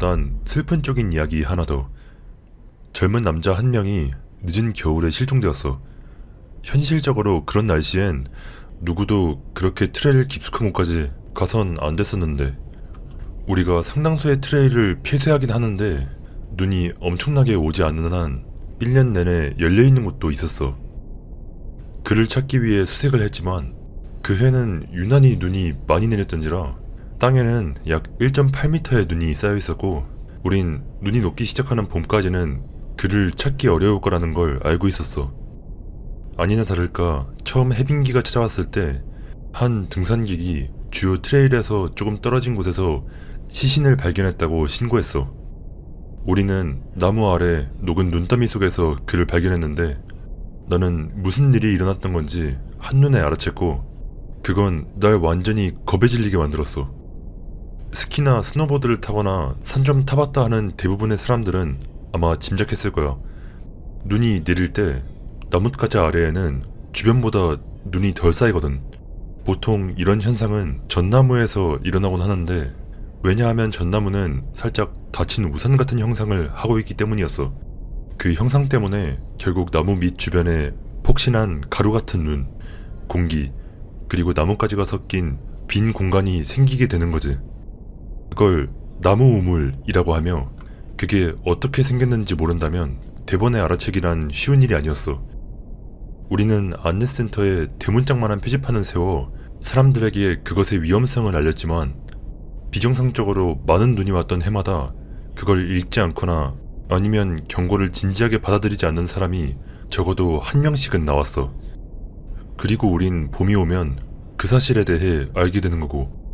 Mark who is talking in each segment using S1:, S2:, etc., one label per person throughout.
S1: 것보단 슬픈 쪽인 이야기 하나 더. 젊은 남자 한 명이 늦은 겨울에 실종되었어. 현실적으로 그런 날씨엔 누구도 그렇게 트레일 깊숙한 곳까지 가선 안 됐었는데, 우리가 상당수의 트레일을 폐쇄하긴 하는데 눈이 엄청나게 오지 않는 한 1년 내내 열려있는 곳도 있었어. 그를 찾기 위해 수색을 했지만 그 해는 유난히 눈이 많이 내렸던지라 땅에는 약 1.8m의 눈이 쌓여 있었고, 우린 눈이 녹기 시작하는 봄까지는 그를 찾기 어려울 거라는 걸 알고 있었어. 아니나 다를까 처음 해빙기가 찾아왔을 때 한 등산객이 주요 트레일에서 조금 떨어진 곳에서 시신을 발견했다고 신고했어. 우리는 나무 아래 녹은 눈더미 속에서 그를 발견했는데, 나는 무슨 일이 일어났던 건지 한눈에 알아챘고 그건 날 완전히 겁에 질리게 만들었어. 스키나 스노보드를 타거나 산 좀 타봤다 하는 대부분의 사람들은 아마 짐작했을 거야. 눈이 내릴 때 나뭇가지 아래에는 주변보다 눈이 덜 쌓이거든. 보통 이런 현상은 전나무에서 일어나곤 하는데, 왜냐하면 전나무는 살짝 닫힌 우산 같은 형상을 하고 있기 때문이었어. 그 형상 때문에 결국 나무 밑 주변에 폭신한 가루 같은 눈, 공기, 그리고 나뭇가지가 섞인 빈 공간이 생기게 되는 거지. 그걸 나무 우물이라고 하며, 그게 어떻게 생겼는지 모른다면 대번에 알아채기란 쉬운 일이 아니었어. 우리는 안내센터에 대문짝만한 표지판을 세워 사람들에게 그것의 위험성을 알렸지만, 비정상적으로 많은 눈이 왔던 해마다 그걸 읽지 않거나 아니면 경고를 진지하게 받아들이지 않는 사람이 적어도 한 명씩은 나왔어. 그리고 우린 봄이 오면 그 사실에 대해 알게 되는 거고,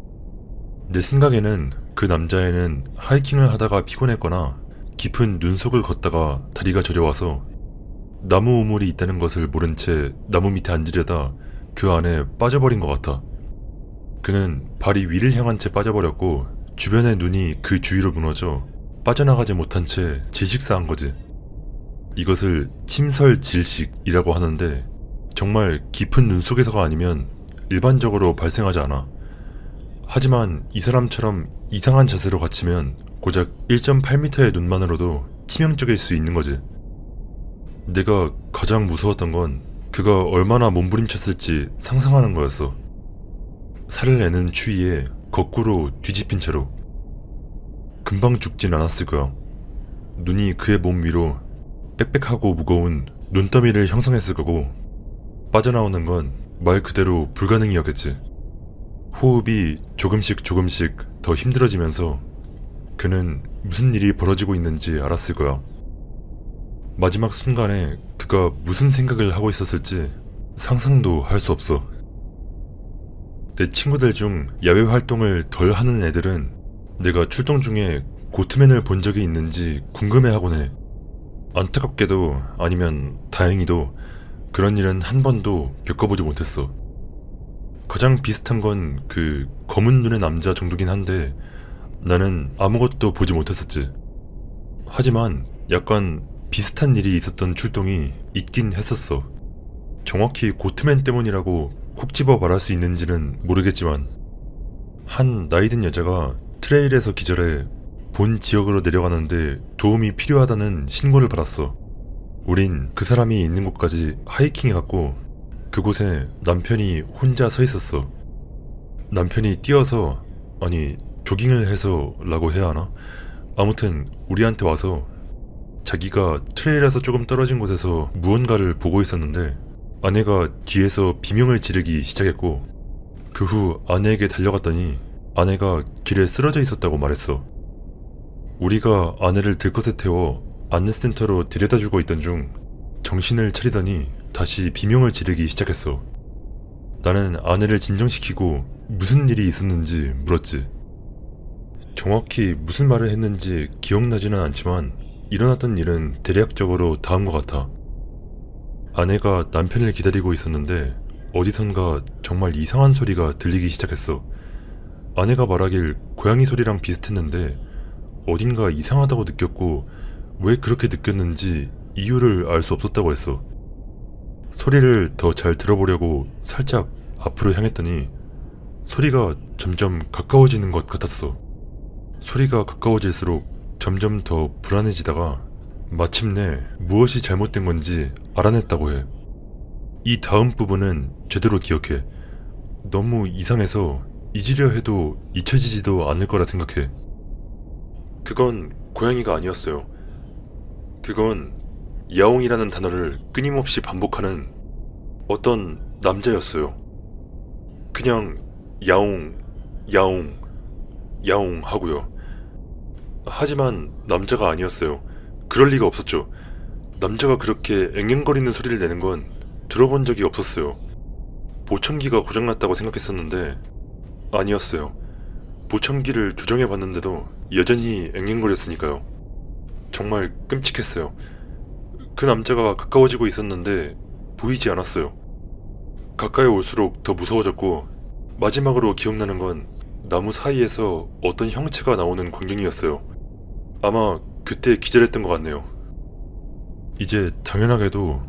S1: 내 생각에는 그 남자애는 하이킹을 하다가 피곤했거나 깊은 눈 속을 걷다가 다리가 저려와서 나무 우물이 있다는 것을 모른 채 나무 밑에 앉으려다 그 안에 빠져버린 것 같아. 그는 발이 위를 향한 채 빠져버렸고 주변의 눈이 그 주위로 무너져 빠져나가지 못한 채 질식사한 거지. 이것을 침설질식이라고 하는데, 정말 깊은 눈 속에서가 아니면 일반적으로 발생하지 않아. 하지만 이 사람처럼 이상한 자세로 갇히면 고작 1.8m의 눈만으로도 치명적일 수 있는 거지. 내가 가장 무서웠던 건 그가 얼마나 몸부림쳤을지 상상하는 거였어. 살을 내는 추위에 거꾸로 뒤집힌 채로. 금방 죽진 않았을 거야. 눈이 그의 몸 위로 빽빽하고 무거운 눈더미를 형성했을 거고, 빠져나오는 건 말 그대로 불가능이었겠지. 호흡이 조금씩 더 힘들어지면서 그는 무슨 일이 벌어지고 있는지 알았을 거야. 마지막 순간에 그가 무슨 생각을 하고 있었을지 상상도 할 수 없어. 내 친구들 중 야외 활동을 덜 하는 애들은 내가 출동 중에 고트맨을 본 적이 있는지 궁금해하곤 해. 안타깝게도 아니면 다행히도 그런 일은 한 번도 겪어보지 못했어. 가장 비슷한 건 그 검은 눈의 남자 정도긴 한데 나는 아무것도 보지 못했었지. 하지만 약간 비슷한 일이 있었던 출동이 있긴 했었어. 정확히 고트맨 때문이라고 콕 집어 말할 수 있는지는 모르겠지만, 한 나이든 여자가 트레일에서 기절해 본 지역으로 내려가는데 도움이 필요하다는 신고를 받았어. 우린 그 사람이 있는 곳까지 하이킹해갔고 그곳에 남편이 혼자 서 있었어. 남편이 뛰어서, 아니 조깅을 해서 라고 해야 하나? 아무튼 우리한테 와서 자기가 트레일에서 조금 떨어진 곳에서 무언가를 보고 있었는데 아내가 뒤에서 비명을 지르기 시작했고, 그 후 아내에게 달려갔더니 아내가 길에 쓰러져 있었다고 말했어. 우리가 아내를 들것에 태워 안내센터로 데려다주고 있던 중 정신을 차리더니 다시 비명을 지르기 시작했어. 나는 아내를 진정시키고 무슨 일이 있었는지 물었지. 정확히 무슨 말을 했는지 기억나지는 않지만 일어났던 일은 대략적으로 다음과 같아. 아내가 남편을 기다리고 있었는데 어디선가 정말 이상한 소리가 들리기 시작했어. 아내가 말하길 고양이 소리랑 비슷했는데 어딘가 이상하다고 느꼈고, 왜 그렇게 느꼈는지 이유를 알 수 없었다고 했어. 소리를 더 잘 들어보려고 살짝 앞으로 향했더니 소리가 점점 가까워지는 것 같았어. 소리가 가까워질수록 점점 더 불안해지다가 마침내 무엇이 잘못된 건지 알아냈다고 해. 이 다음 부분은 제대로 기억해. 너무 이상해서 잊으려 해도 잊혀지지도 않을 거라 생각해. 그건 고양이가 아니었어요. 그건 야옹이라는 단어를 끊임없이 반복하는 어떤 남자였어요. 그냥 야옹, 야옹, 야옹 하고요. 하지만 남자가 아니었어요. 그럴 리가 없었죠. 남자가 그렇게 앵앵거리는 소리를 내는 건 들어본 적이 없었어요. 보청기가 고장났다고 생각했었는데 아니었어요. 보청기를 조정해봤는데도 여전히 앵앵거렸으니까요. 정말 끔찍했어요. 그 남자가 가까워지고 있었는데 보이지 않았어요. 가까이 올수록 더 무서워졌고 마지막으로 기억나는 건 나무 사이에서 어떤 형체가 나오는 광경이었어요. 아마 그때 기절했던 것 같네요. 이제 당연하게도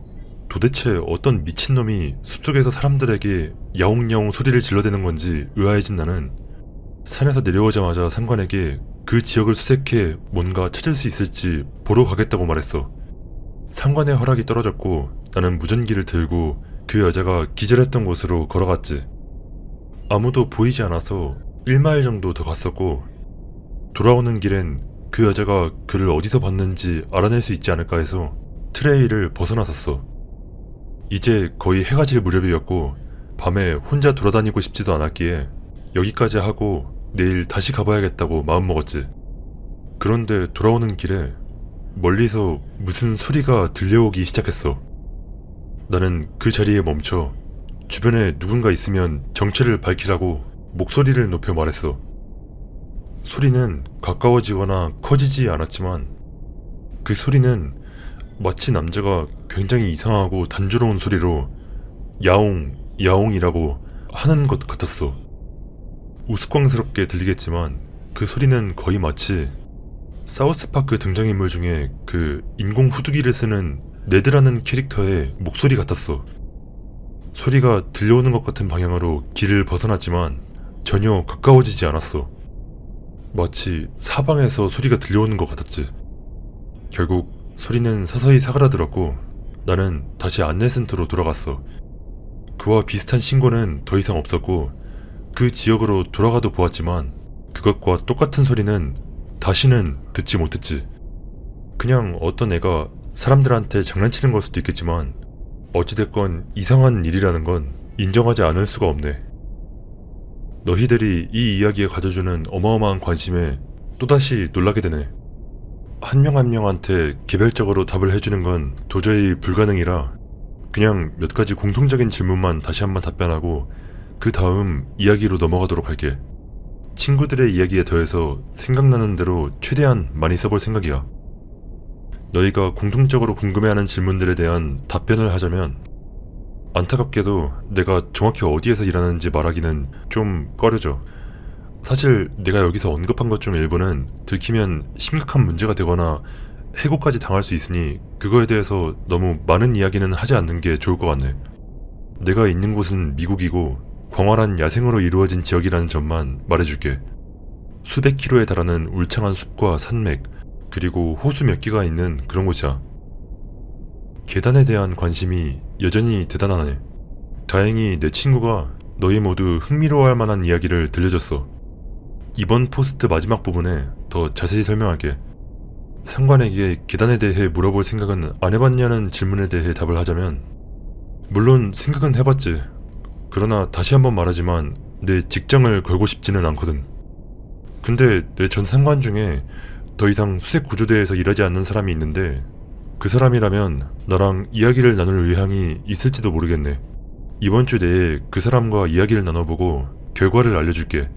S1: 도대체 어떤 미친놈이 숲속에서 사람들에게 야옹야옹 소리를 질러대는 건지 의아해진 나는 산에서 내려오자마자 상관에게 그 지역을 수색해 뭔가 찾을 수 있을지 보러 가겠다고 말했어. 상관의 허락이 떨어졌고 나는 무전기를 들고 그 여자가 기절했던 곳으로 걸어갔지. 아무도 보이지 않아서 1마일 정도 더 갔었고 돌아오는 길엔 그 여자가 그를 어디서 봤는지 알아낼 수 있지 않을까 해서 트레이를 벗어나섰어. 이제 거의 해가 질 무렵이었고 밤에 혼자 돌아다니고 싶지도 않았기에 여기까지 하고 내일 다시 가봐야겠다고 마음먹었지. 그런데 돌아오는 길에 멀리서 무슨 소리가 들려오기 시작했어. 나는 그 자리에 멈춰 주변에 누군가 있으면 정체를 밝히라고 목소리를 높여 말했어. 소리는 가까워지거나 커지지 않았지만 그 소리는 마치 남자가 굉장히 이상하고 단조로운 소리로 야옹, 야옹이라고 하는 것 같았어. 우스꽝스럽게 들리겠지만 그 소리는 거의 마치 사우스파크 등장인물 중에 그 인공 후두기를 쓰는 네드라는 캐릭터의 목소리 같았어. 소리가 들려오는 것 같은 방향으로 길을 벗어났지만 전혀 가까워지지 않았어. 마치 사방에서 소리가 들려오는 것 같았지. 결국 소리는 서서히 사그라들었고 나는 다시 안내센터로 돌아갔어. 그와 비슷한 신고는 더 이상 없었고 그 지역으로 돌아가도 보았지만 그것과 똑같은 소리는 다시는 듣지 못했지. 그냥 어떤 애가 사람들한테 장난치는 걸 수도 있겠지만 어찌됐건 이상한 일이라는 건 인정하지 않을 수가 없네. 너희들이 이 이야기에 가져주는 어마어마한 관심에 또다시 놀라게 되네. 한 명 한 명한테 개별적으로 답을 해주는 건 도저히 불가능이라 그냥 몇 가지 공통적인 질문만 다시 한번 답변하고 그 다음 이야기로 넘어가도록 할게. 친구들의 이야기에 더해서 생각나는 대로 최대한 많이 써볼 생각이야. 너희가 공통적으로 궁금해하는 질문들에 대한 답변을 하자면 안타깝게도 내가 정확히 어디에서 일하는지 말하기는 좀 꺼려져. 사실 내가 여기서 언급한 것 중 일부는 들키면 심각한 문제가 되거나 해고까지 당할 수 있으니 그거에 대해서 너무 많은 이야기는 하지 않는 게 좋을 것 같네. 내가 있는 곳은 미국이고 광활한 야생으로 이루어진 지역이라는 점만 말해줄게. 수백 킬로에 달하는 울창한 숲과 산맥, 그리고 호수 몇 개가 있는 그런 곳이야. 계단에 대한 관심이 여전히 대단하네. 다행히 내 친구가 너희 모두 흥미로워할 만한 이야기를 들려줬어. 이번 포스트 마지막 부분에 더 자세히 설명할게. 상관에게 계단에 대해 물어볼 생각은 안 해봤냐는 질문에 대해 답을 하자면 물론 생각은 해봤지. 그러나 다시 한번 말하지만 내 직장을 걸고 싶지는 않거든. 근데 내 전 상관 중에 더 이상 수색 구조대에서 일하지 않는 사람이 있는데 그 사람이라면 나랑 이야기를 나눌 의향이 있을지도 모르겠네. 이번 주 내에 그 사람과 이야기를 나눠보고 결과를 알려줄게.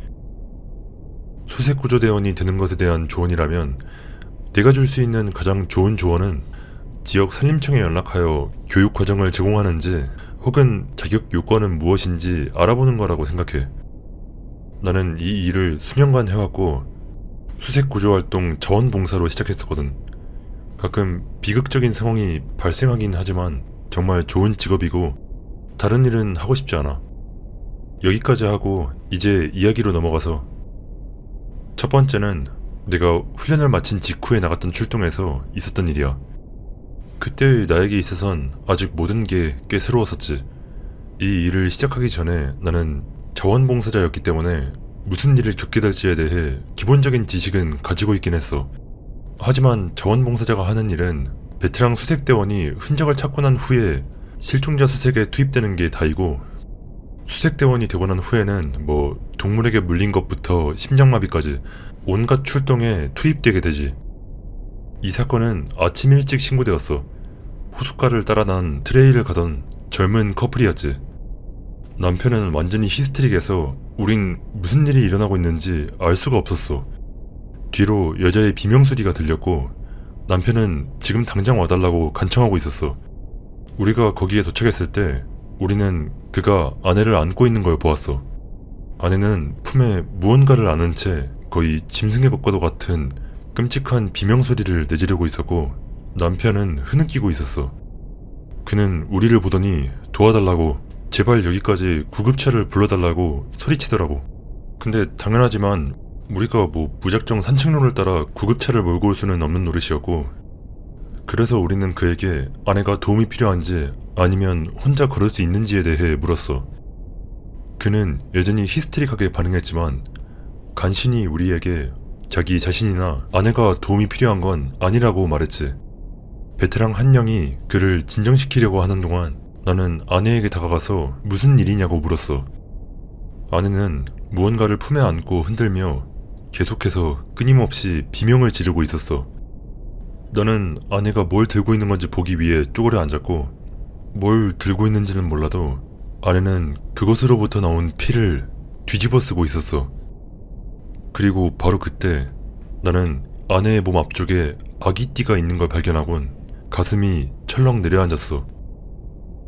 S1: 수색 구조대원이 되는 것에 대한 조언이라면 내가 줄 수 있는 가장 좋은 조언은 지역 산림청에 연락하여 교육 과정을 제공하는지 혹은 자격 요건은 무엇인지 알아보는 거라고 생각해. 나는 이 일을 수년간 해왔고 수색 구조 활동 자원봉사로 시작했었거든. 가끔 비극적인 상황이 발생하긴 하지만 정말 좋은 직업이고 다른 일은 하고 싶지 않아. 여기까지 하고 이제 이야기로 넘어가서 첫 번째는 내가 훈련을 마친 직후에 나갔던 출동에서 있었던 일이야. 그때의 나에게 있어선 아직 모든 게 꽤 새로웠었지. 이 일을 시작하기 전에 나는 자원봉사자였기 때문에 무슨 일을 겪게 될지에 대해 기본적인 지식은 가지고 있긴 했어. 하지만 자원봉사자가 하는 일은 베테랑 수색대원이 흔적을 찾고 난 후에 실종자 수색에 투입되는 게 다이고, 수색대원이 되고 난 후에는 동물에게 물린 것부터 심장마비까지 온갖 출동에 투입되게 되지. 이 사건은 아침 일찍 신고되었어. 호숫가를 따라 난 트레일을 가던 젊은 커플이었지. 남편은 완전히 히스테릭해서 우린 무슨 일이 일어나고 있는지 알 수가 없었어. 뒤로 여자의 비명소리가 들렸고 남편은 지금 당장 와달라고 간청하고 있었어. 우리가 거기에 도착했을 때 우리는 그가 아내를 안고 있는 걸 보았어. 아내는 품에 무언가를 안은 채 거의 짐승의 것과도 같은 끔찍한 비명소리를 내지르고 있었고 남편은 흐느끼고 있었어. 그는 우리를 보더니 도와달라고, 제발 여기까지 구급차를 불러달라고 소리치더라고. 근데 당연하지만 우리가 무작정 산책로를 따라 구급차를 몰고 올 수는 없는 노릇이었고, 그래서 우리는 그에게 아내가 도움이 필요한지 아니면 혼자 걸을 수 있는지에 대해 물었어. 그는 여전히 히스테릭하게 반응했지만 간신히 우리에게 자기 자신이나 아내가 도움이 필요한 건 아니라고 말했지. 베테랑 한 명이 그를 진정시키려고 하는 동안 나는 아내에게 다가가서 무슨 일이냐고 물었어. 아내는 무언가를 품에 안고 흔들며 계속해서 끊임없이 비명을 지르고 있었어. 나는 아내가 뭘 들고 있는 건지 보기 위해 쪼그려 앉았고, 뭘 들고 있는지는 몰라도 아내는 그것으로부터 나온 피를 뒤집어 쓰고 있었어. 그리고 바로 그때 나는 아내의 몸 앞쪽에 아기띠가 있는 걸 발견하곤 가슴이 철렁 내려앉았어.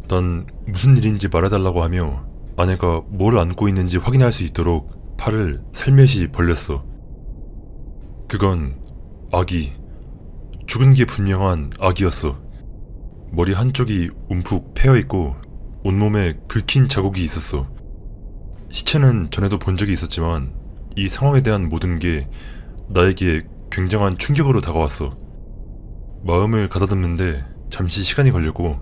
S1: 난 무슨 일인지 말해달라고 하며 아내가 뭘 안고 있는지 확인할 수 있도록 팔을 살며시 벌렸어. 그건 아기, 죽은 게 분명한 아기였어. 머리 한쪽이 움푹 패여있고 온몸에 긁힌 자국이 있었어. 시체는 전에도 본 적이 있었지만 이 상황에 대한 모든 게 나에게 굉장한 충격으로 다가왔어. 마음을 가다듬는데 잠시 시간이 걸렸고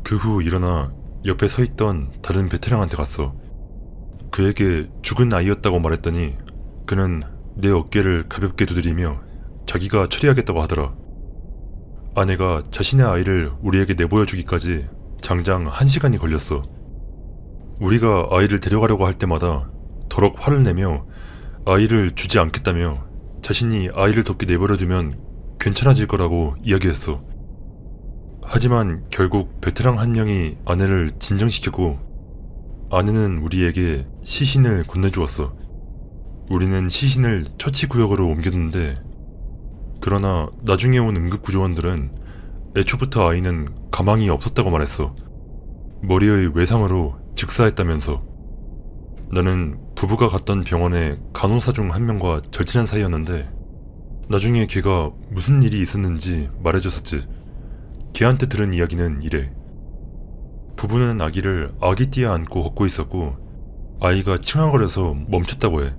S1: 그 후 일어나 옆에 서 있던 다른 베테랑한테 갔어. 그에게 죽은 아이였다고 말했더니 그는 내 어깨를 가볍게 두드리며 자기가 처리하겠다고 하더라. 아내가 자신의 아이를 우리에게 내보여주기까지 장장 1시간이 걸렸어. 우리가 아이를 데려가려고 할 때마다 더럭 화를 내며 아이를 주지 않겠다며 자신이 아이를 돕게 내버려두면 괜찮아질 거라고 이야기했어. 하지만 결국 베테랑 한 명이 아내를 진정시켰고 아내는 우리에게 시신을 건네주었어. 우리는 시신을 처치구역으로 옮겼는데, 그러나 나중에 온 응급구조원들은 애초부터 아이는 가망이 없었다고 말했어. 머리의 외상으로 즉사했다면서. 나는 부부가 갔던 병원의 간호사 중 한 명과 절친한 사이였는데 나중에 걔가 무슨 일이 있었는지 말해줬었지. 걔한테 들은 이야기는 이래. 부부는 아기를 아기띠에 안고 걷고 있었고 아이가 칭얼거려서 멈췄다고 해.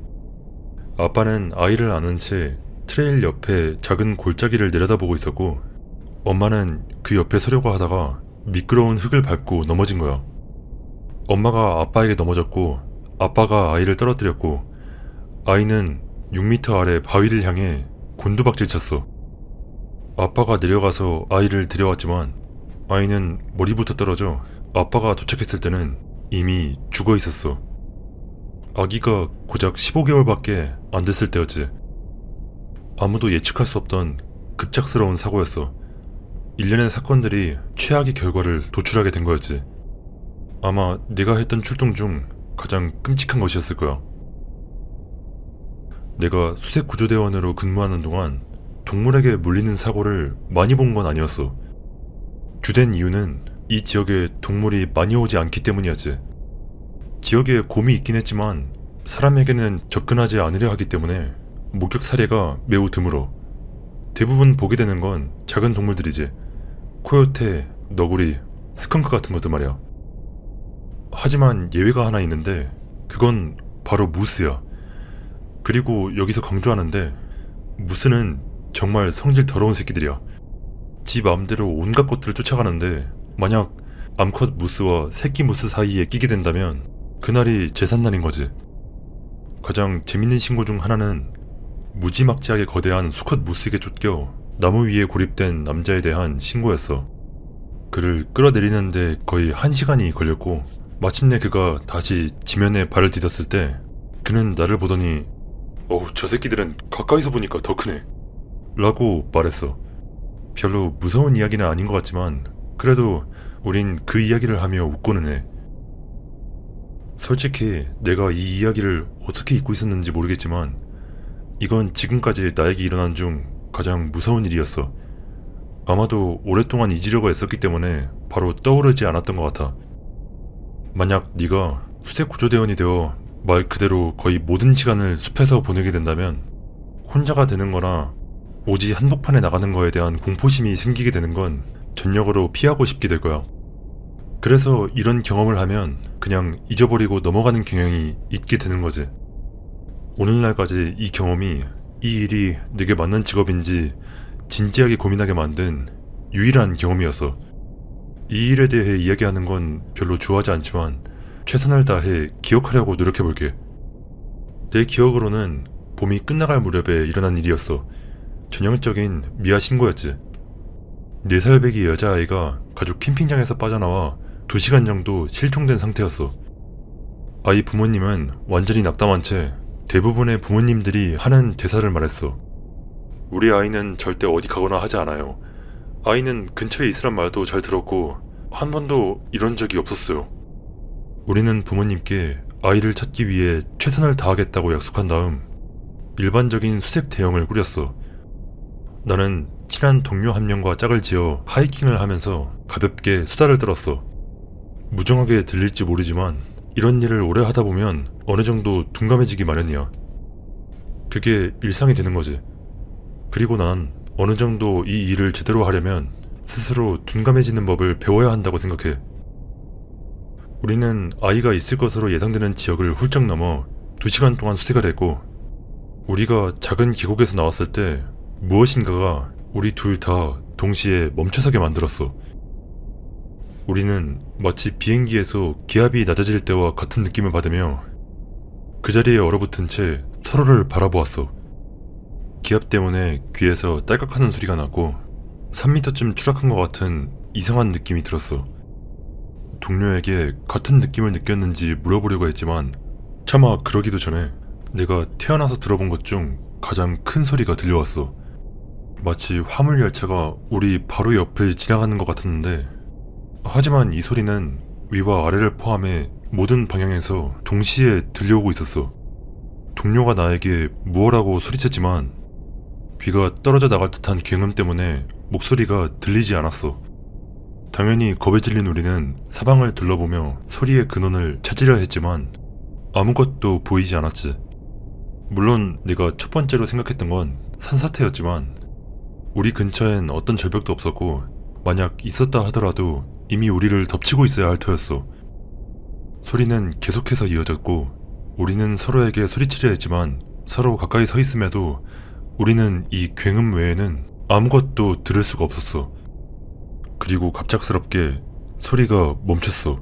S1: 아빠는 아이를 안은 채 트레일 옆에 작은 골짜기를 내려다보고 있었고 엄마는 그 옆에 서려고 하다가 미끄러운 흙을 밟고 넘어진 거야. 엄마가 아빠에게 넘어졌고 아빠가 아이를 떨어뜨렸고 아이는 6m 아래 바위를 향해 곤두박질 쳤어. 아빠가 내려가서 아이를 데려왔지만 아이는 머리부터 떨어져 아빠가 도착했을 때는 이미 죽어 있었어. 아기가 고작 15개월밖에 안 됐을 때였지. 아무도 예측할 수 없던 급작스러운 사고였어. 일련의 사건들이 최악의 결과를 도출하게 된 거였지. 아마 내가 했던 출동 중 가장 끔찍한 것이었을 거야. 내가 수색구조대원으로 근무하는 동안 동물에게 물리는 사고를 많이 본 건 아니었어. 주된 이유는 이 지역에 동물이 많이 오지 않기 때문이었지. 지역에 곰이 있긴 했지만 사람에게는 접근하지 않으려 하기 때문에 목격 사례가 매우 드물어. 대부분 보게 되는 건 작은 동물들이지. 코요테, 너구리, 스컹크 같은 것들 말이야. 하지만 예외가 하나 있는데 그건 바로 무스야. 그리고 여기서 강조하는데 무스는 정말 성질 더러운 새끼들이야. 지 마음대로 온갖 것들을 쫓아가는데 만약 암컷 무스와 새끼 무스 사이에 끼게 된다면 그날이 제삿날인 거지. 가장 재밌는 신고 중 하나는 무지막지하게 거대한 수컷 무스에게 쫓겨 나무 위에 고립된 남자에 대한 신고였어. 그를 끌어내리는데 거의 1시간이 걸렸고 마침내 그가 다시 지면에 발을 디뎠을 때 그는 나를 보더니 어우, 저 새끼들은 가까이서 보니까 더 크네 라고 말했어. 별로 무서운 이야기는 아닌 것 같지만 그래도 우린 그 이야기를 하며 웃고는 해. 솔직히 내가 이 이야기를 어떻게 잊고 있었는지 모르겠지만 이건 지금까지 나에게 일어난 중 가장 무서운 일이었어. 아마도 오랫동안 잊으려고 애썼기 때문에 바로 떠오르지 않았던 것 같아. 만약 네가 수색 구조대원이 되어 말 그대로 거의 모든 시간을 숲에서 보내게 된다면 혼자가 되는 거나 오지 한복판에 나가는 거에 대한 공포심이 생기게 되는 건 전력으로 피하고 싶게 될 거야. 그래서 이런 경험을 하면 그냥 잊어버리고 넘어가는 경향이 있게 되는 거지. 오늘날까지 이 경험이 이 일이 내게 맞는 직업인지 진지하게 고민하게 만든 유일한 경험이었어. 이 일에 대해 이야기하는 건 별로 좋아하지 않지만 최선을 다해 기억하려고 노력해볼게. 내 기억으로는 봄이 끝나갈 무렵에 일어난 일이었어. 전형적인 미아 신고였지. 4살 배기 여자아이가 가족 캠핑장에서 빠져나와 2시간 정도 실종된 상태였어. 아이 부모님은 완전히 낙담한 채 대부분의 부모님들이 하는 대사를 말했어. 우리 아이는 절대 어디 가거나 하지 않아요. 아이는 근처에 있으란 말도 잘 들었고 한 번도 이런 적이 없었어요. 우리는 부모님께 아이를 찾기 위해 최선을 다하겠다고 약속한 다음 일반적인 수색 대형을 꾸렸어. 나는 친한 동료 한 명과 짝을 지어 하이킹을 하면서 가볍게 수다를 떨었어. 무정하게 들릴지 모르지만 이런 일을 오래 하다 보면 어느 정도 둔감해지기 마련이야. 그게 일상이 되는 거지. 그리고 난 어느 정도 이 일을 제대로 하려면 스스로 둔감해지는 법을 배워야 한다고 생각해. 우리는 아이가 있을 것으로 예상되는 지역을 훌쩍 넘어 2시간 동안 수색을 했고 우리가 작은 계곡에서 나왔을 때 무엇인가가 우리 둘 다 동시에 멈춰서게 만들었어. 우리는 마치 비행기에서 기압이 낮아질 때와 같은 느낌을 받으며 그 자리에 얼어붙은 채 서로를 바라보았어. 기압 때문에 귀에서 딸깍하는 소리가 났고 3m쯤 추락한 것 같은 이상한 느낌이 들었어. 동료에게 같은 느낌을 느꼈는지 물어보려고 했지만 차마 그러기도 전에 내가 태어나서 들어본 것 중 가장 큰 소리가 들려왔어. 마치 화물 열차가 우리 바로 옆을 지나가는 것 같았는데 하지만 이 소리는 위와 아래를 포함해 모든 방향에서 동시에 들려오고 있었어. 동료가 나에게 무엇라고 소리쳤지만 귀가 떨어져 나갈 듯한 굉음 때문에 목소리가 들리지 않았어. 당연히 겁에 질린 우리는 사방을 둘러보며 소리의 근원을 찾으려 했지만 아무것도 보이지 않았지. 물론 내가 첫 번째로 생각했던 건 산사태였지만 우리 근처엔 어떤 절벽도 없었고 만약 있었다 하더라도 이미 우리를 덮치고 있어야 할 터였어. 소리는 계속해서 이어졌고 우리는 서로에게 소리치려 했지만 서로 가까이 서 있음에도 우리는 이 굉음 외에는 아무것도 들을 수가 없었어. 그리고 갑작스럽게 소리가 멈췄어.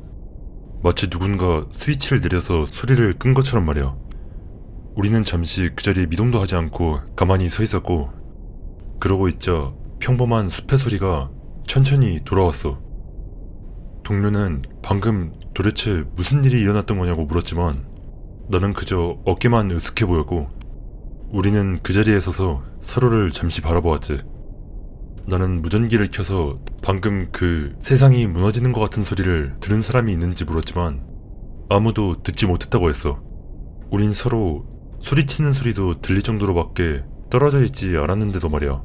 S1: 마치 누군가 스위치를 내려서 소리를 끈 것처럼 말이야. 우리는 잠시 그 자리에 미동도 하지 않고 가만히 서 있었고 그러고 있자 평범한 숲의 소리가 천천히 돌아왔어. 동료는 방금 도대체 무슨 일이 일어났던 거냐고 물었지만 나는 그저 어깨만 으슥해 보였고 우리는 그 자리에 서서 서로를 잠시 바라보았지. 나는 무전기를 켜서 방금 그 세상이 무너지는 것 같은 소리를 들은 사람이 있는지 물었지만 아무도 듣지 못했다고 했어. 우린 서로 소리치는 소리도 들릴 정도로밖에 떨어져 있지 않았는데도 말이야.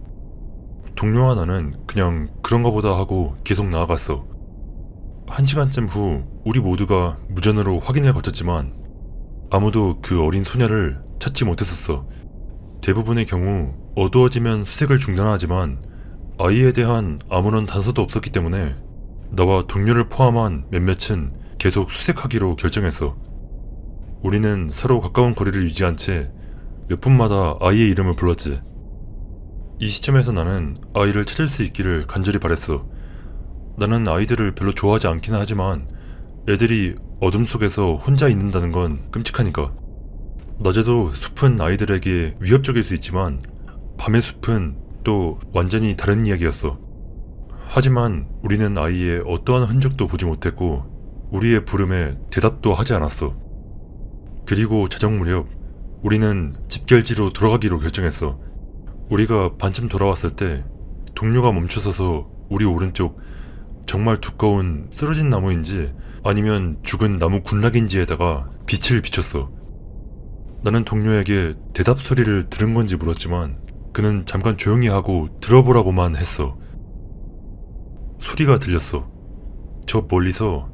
S1: 동료와 나는 그냥 그런가 보다 하고 계속 나아갔어. 1시간쯤 후 우리 모두가 무전으로 확인을 거쳤지만 아무도 그 어린 소녀를 찾지 못했었어. 대부분의 경우 어두워지면 수색을 중단하지만 아이에 대한 아무런 단서도 없었기 때문에 나와 동료를 포함한 몇몇은 계속 수색하기로 결정했어. 우리는 서로 가까운 거리를 유지한 채 몇 분마다 아이의 이름을 불렀지. 이 시점에서 나는 아이를 찾을 수 있기를 간절히 바랬어. 나는 아이들을 별로 좋아하지 않기는 하지만 애들이 어둠 속에서 혼자 있는다는 건 끔찍하니까. 낮에도 숲은 아이들에게 위협적일 수 있지만 밤의 숲은 또 완전히 다른 이야기였어. 하지만 우리는 아이의 어떠한 흔적도 보지 못했고 우리의 부름에 대답도 하지 않았어. 그리고 저녁 무렵 우리는 집결지로 돌아가기로 결정했어. 우리가 반쯤 돌아왔을 때 동료가 멈춰서서 우리 오른쪽 정말 두꺼운 쓰러진 나무인지 아니면 죽은 나무 군락인지에다가 빛을 비췄어. 나는 동료에게 대답 소리를 들은 건지 물었지만 그는 잠깐 조용히 하고 들어보라고만 했어. 소리가 들렸어. 저 멀리서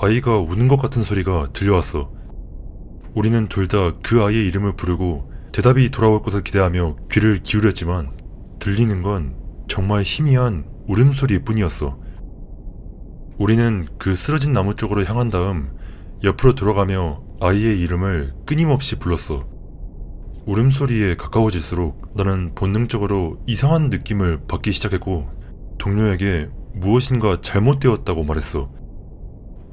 S1: 아이가 우는 것 같은 소리가 들려왔어. 우리는 둘 다 그 아이의 이름을 부르고 대답이 돌아올 것을 기대하며 귀를 기울였지만 들리는 건 정말 희미한 울음소리 뿐이었어. 우리는 그 쓰러진 나무 쪽으로 향한 다음 옆으로 돌아가며 아이의 이름을 끊임없이 불렀어. 울음소리에 가까워질수록 나는 본능적으로 이상한 느낌을 받기 시작했고 동료에게 무엇인가 잘못되었다고 말했어.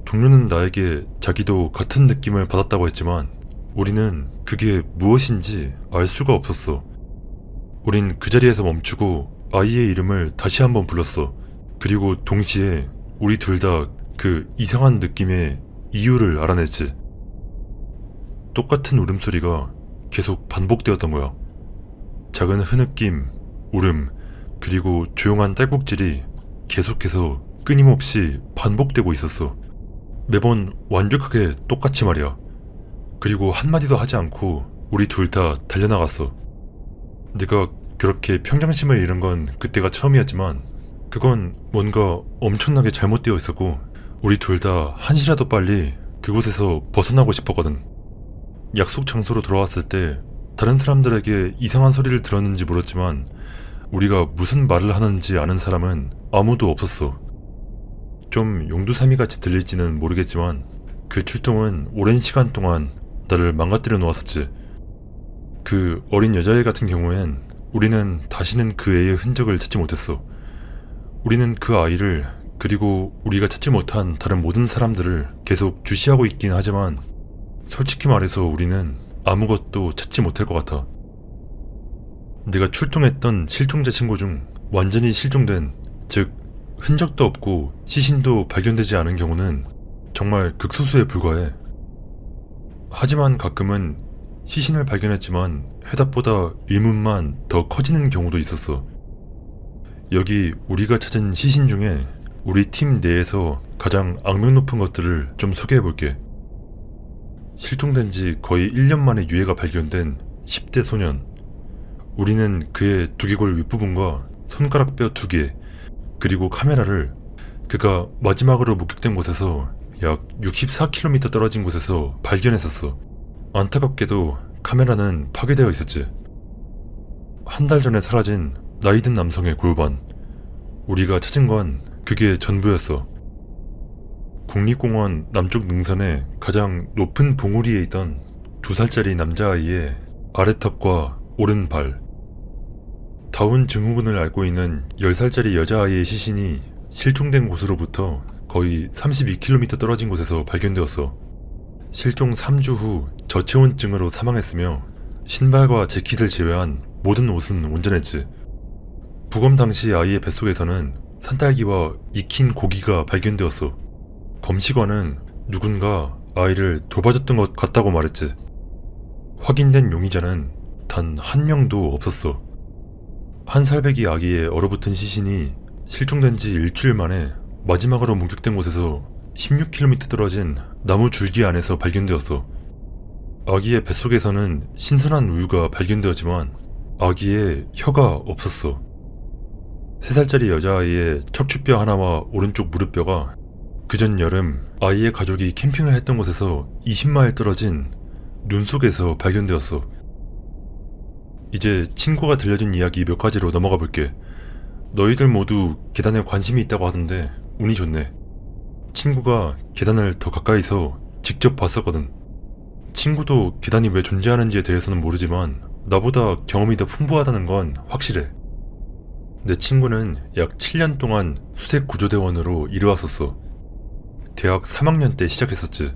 S1: 동료는 나에게 자기도 같은 느낌을 받았다고 했지만 우리는 그게 무엇인지 알 수가 없었어. 우린 그 자리에서 멈추고 아이의 이름을 다시 한번 불렀어. 그리고 동시에 우리 둘 다 그 이상한 느낌의 이유를 알아냈지. 똑같은 울음소리가 계속 반복되었던 거야. 작은 흐느낌, 울음, 그리고 조용한 딸꾹질이 계속해서 끊임없이 반복되고 있었어. 매번 완벽하게 똑같이 말이야. 그리고 한마디도 하지 않고 우리 둘 다 달려나갔어. 내가 그렇게 평정심을 잃은 건 그때가 처음이었지만 그건 뭔가 엄청나게 잘못되어 있었고 우리 둘 다 한시라도 빨리 그곳에서 벗어나고 싶었거든. 약속 장소로 돌아왔을 때 다른 사람들에게 이상한 소리를 들었는지 물었지만 우리가 무슨 말을 하는지 아는 사람은 아무도 없었어. 좀 용두사미같이 들릴지는 모르겠지만 그 출동은 오랜 시간 동안 나를 망가뜨려 놓았었지. 그 어린 여자애 같은 경우엔 우리는 다시는 그 애의 흔적을 찾지 못했어. 우리는 그 아이를 그리고 우리가 찾지 못한 다른 모든 사람들을 계속 주시하고 있긴 하지만 솔직히 말해서 우리는 아무것도 찾지 못할 것 같아. 내가 출동했던 실종자 친구 중 완전히 실종된, 즉 흔적도 없고 시신도 발견되지 않은 경우는 정말 극소수에 불과해. 하지만 가끔은 시신을 발견했지만 해답보다 의문만 더 커지는 경우도 있었어. 여기 우리가 찾은 시신 중에 우리 팀 내에서 가장 악명 높은 것들을 좀 소개해볼게. 실종된 지 거의 1년 만에 유해가 발견된 10대 소년. 우리는 그의 두개골 윗부분과 손가락뼈 2개, 그리고 카메라를 그가 마지막으로 목격된 곳에서 약 64km 떨어진 곳에서 발견했었어. 안타깝게도 카메라는 파괴되어 있었지. 한 달 전에 사라진 나이든 남성의 골반. 우리가 찾은 건 그게 전부였어. 국립공원 남쪽 능선의 가장 높은 봉우리에 있던 2살짜리 남자아이의 아래턱과 오른발. 다운 증후군을 앓고 있는 10살짜리 여자아이의 시신이 실종된 곳으로부터 거의 32km 떨어진 곳에서 발견되었어. 실종 3주 후 저체온증으로 사망했으며 신발과 재킷을 제외한 모든 옷은 온전했지. 부검 당시 아이의 뱃속에서는 산딸기와 익힌 고기가 발견되었어. 검시관은 누군가 아이를 돌봐줬던 것 같다고 말했지. 확인된 용의자는 단 한 명도 없었어. 한 살배기 아기의 얼어붙은 시신이 실종된 지 일주일 만에 마지막으로 목격된 곳에서 16km 떨어진 나무 줄기 안에서 발견되었어. 아기의 뱃속에서는 신선한 우유가 발견되었지만 아기의 혀가 없었어. 3살짜리 여자아이의 척추뼈 하나와 오른쪽 무릎뼈가 그전 여름 아이의 가족이 캠핑을 했던 곳에서 20마일 떨어진 눈 속에서 발견되었어. 이제 친구가 들려준 이야기 몇 가지로 넘어가 볼게. 너희들 모두 계단에 관심이 있다고 하던데 운이 좋네. 친구가 계단을 더 가까이서 직접 봤었거든. 친구도 계단이 왜 존재하는지에 대해서는 모르지만 나보다 경험이 더 풍부하다는 건 확실해. 내 친구는 약 7년 동안 수색 구조대원으로 일해왔었어. 대학 3학년 때 시작했었지.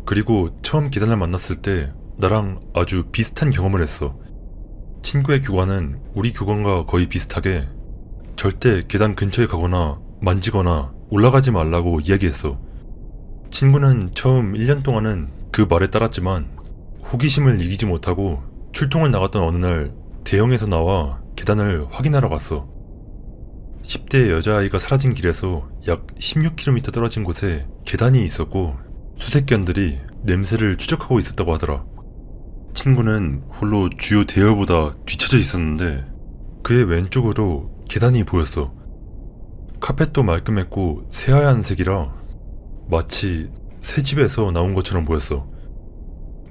S1: 그리고 처음 계단을 만났을 때 나랑 아주 비슷한 경험을 했어. 친구의 교관은 우리 교관과 거의 비슷하게 절대 계단 근처에 가거나 만지거나 올라가지 말라고 이야기했어. 친구는 처음 1년 동안은 그 말에 따랐지만 호기심을 이기지 못하고 출동을 나갔던 어느 날 대형에서 나와 계단을 확인하러 갔어. 10대 여자아이가 사라진 길에서 약 16km 떨어진 곳에 계단이 있었고 수색견들이 냄새를 추적하고 있었다고 하더라. 친구는 홀로 주요 대열보다 뒤쳐져 있었는데 그의 왼쪽으로 계단이 보였어. 카펫도 말끔했고 새하얀 색이라 마치 새 집에서 나온 것처럼 보였어.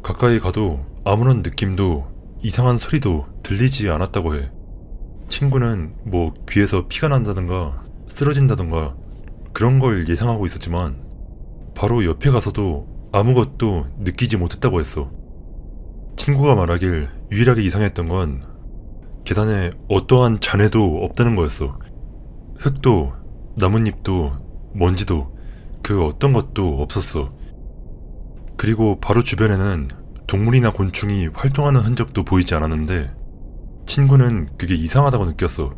S1: 가까이 가도 아무런 느낌도 이상한 소리도 들리지 않았다고 해. 친구는 뭐 귀에서 피가 난다든가 쓰러진다든가 그런 걸 예상하고 있었지만 바로 옆에 가서도 아무것도 느끼지 못했다고 했어. 친구가 말하길 유일하게 이상했던 건 계단에 어떠한 잔해도 없다는 거였어. 흙도 나뭇잎도 먼지도 그 어떤 것도 없었어. 그리고 바로 주변에는 동물이나 곤충이 활동하는 흔적도 보이지 않았는데 친구는 그게 이상하다고 느꼈어.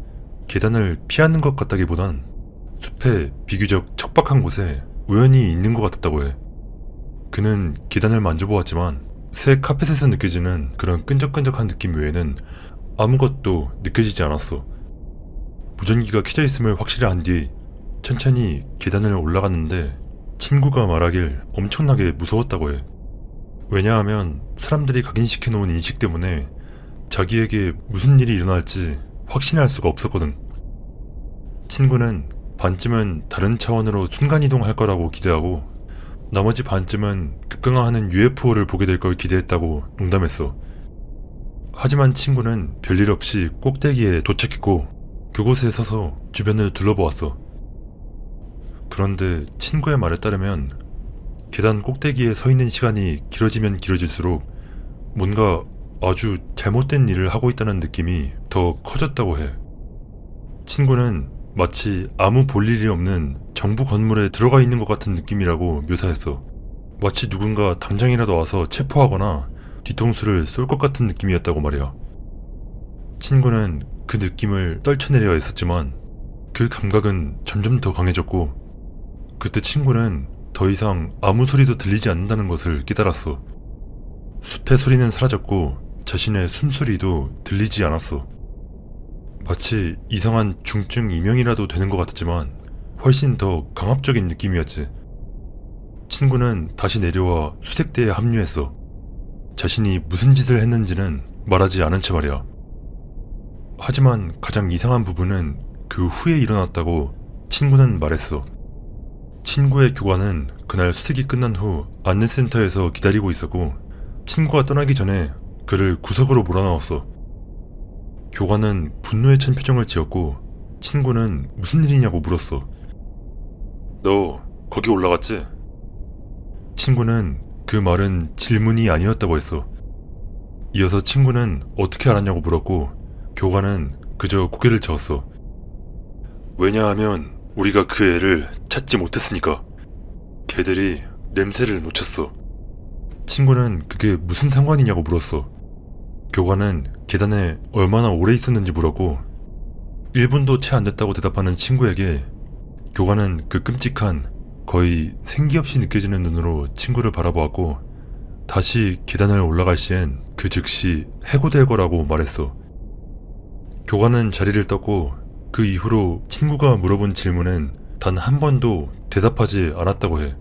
S1: 계단을 피하는 것 같다기보단 숲에 비교적 척박한 곳에 우연히 있는 것 같았다고 해. 그는 계단을 만져보았지만 새 카펫에서 느껴지는 그런 끈적끈적한 느낌 외에는 아무것도 느껴지지 않았어. 무전기가 켜져 있음을 확실히 한 뒤 천천히 계단을 올라갔는데 친구가 말하길 엄청나게 무서웠다고 해. 왜냐하면 사람들이 각인시켜 놓은 인식 때문에 자기에게 무슨 일이 일어날지 확신할 수가 없었거든. 친구는 반쯤은 다른 차원으로 순간이동할 거라고 기대하고 나머지 반쯤은 급강화하는 UFO를 보게 될 걸 기대했다고 농담했어. 하지만 친구는 별일 없이 꼭대기에 도착했고 그곳에 서서 주변을 둘러보았어. 그런데 친구의 말에 따르면 계단 꼭대기에 서 있는 시간이 길어지면 길어질수록 뭔가 아주 잘못된 일을 하고 있다는 느낌이 더 커졌다고 해. 친구는 마치 아무 볼 일이 없는 정부 건물에 들어가 있는 것 같은 느낌이라고 묘사했어. 마치 누군가 당장이라도 와서 체포하거나 뒤통수를 쏠 것 같은 느낌이었다고 말이야. 친구는 그 느낌을 떨쳐내려 했었지만 그 감각은 점점 더 강해졌고 그때 친구는 더 이상 아무 소리도 들리지 않는다는 것을 깨달았어. 숲의 소리는 사라졌고 자신의 숨소리도 들리지 않았어. 마치 이상한 중증 이명이라도 되는 것 같았지만 훨씬 더 강압적인 느낌이었지. 친구는 다시 내려와 수색대에 합류했어. 자신이 무슨 짓을 했는지는 말하지 않은 채 말이야. 하지만 가장 이상한 부분은 그 후에 일어났다고 친구는 말했어. 친구의 교관은 그날 수색이 끝난 후 안내센터에서 기다리고 있었고 친구가 떠나기 전에 그를 구석으로 몰아넣었어. 교관은 분노에 찬 표정을 지었고 친구는 무슨 일이냐고 물었어. 너 거기 올라갔지? 친구는 그 말은 질문이 아니었다고 했어. 이어서 친구는 어떻게 알았냐고 물었고 교관은 그저 고개를 저었어. 왜냐하면 우리가 그 애를 찾지 못했으니까. 걔들이 냄새를 놓쳤어. 친구는 그게 무슨 상관이냐고 물었어. 교관은 계단에 얼마나 오래 있었는지 물었고 1분도 채 안 됐다고 대답하는 친구에게 교관은 그 끔찍한 거의 생기 없이 느껴지는 눈으로 친구를 바라보았고 다시 계단을 올라갈 시엔 그 즉시 해고될 거라고 말했어. 교관은 자리를 떴고 그 이후로 친구가 물어본 질문엔 단 한 번도 대답하지 않았다고 해.